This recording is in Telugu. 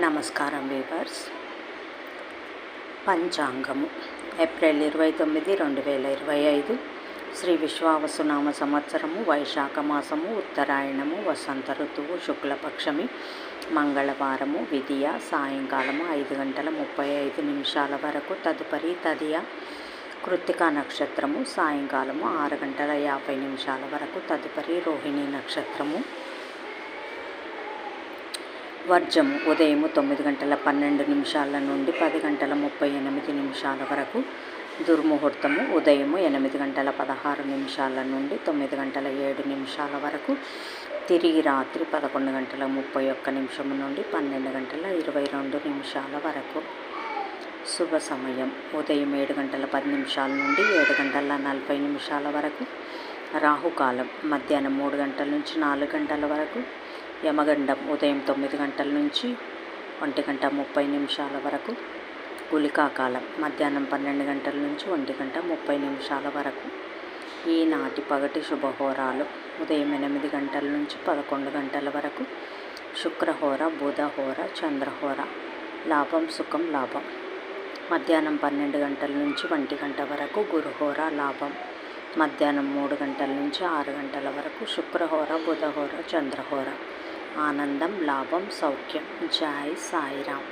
నమస్కారం వీవర్స్. పంచాంగము ఏప్రిల్ 29, 2025 శ్రీ విశ్వావసునామ సంవత్సరము, వైశాఖ మాసము, ఉత్తరాయణము, వసంత ఋతువు, శుక్లపక్షమి, మంగళవారము, విధియ సాయంకాలము 5:35 వరకు, తదుపరి తదియ కృత్తికా నక్షత్రము సాయంకాలము 6:50 వరకు, తదుపరి రోహిణి నక్షత్రము. వర్జము ఉదయం 9:12 నుండి 10:38 వరకు. దుర్ముహూర్తము ఉదయం 8:16 నుండి 9:07 వరకు. తిరిగి రాత్రి 11:31 నుండి 12:22 వరకు. శుభ సమయం ఉదయం 7:10 నుండి 7:40 వరకు. రాహుకాలం మధ్యాహ్నం 3 గంటల నుంచి 4 గంటల వరకు. యమగండం ఉదయం 9 గంటల నుంచి 1:30 వరకు. గుళికాకాలం మధ్యాహ్నం 12 గంటల నుంచి 1:30 వరకు. ఈనాటి పగటి శుభహోరాలు ఉదయం 8 గంటల నుంచి 11 గంటల వరకు. శుక్రహోర, బుధహోర, చంద్రహోర. లాభం, సుఖం, లాభం మధ్యాహ్నం 12 గంటల నుంచి 1 గంట వరకు. గురుహోర, లాభం మధ్యాహ్నం 3 గంటల నుంచి 6 గంటల వరకు. శుక్రహోర, బుధహోర, చంద్రహోర. ఆనందం, లాభం, సౌఖ్యం. జై సాయిరామ్.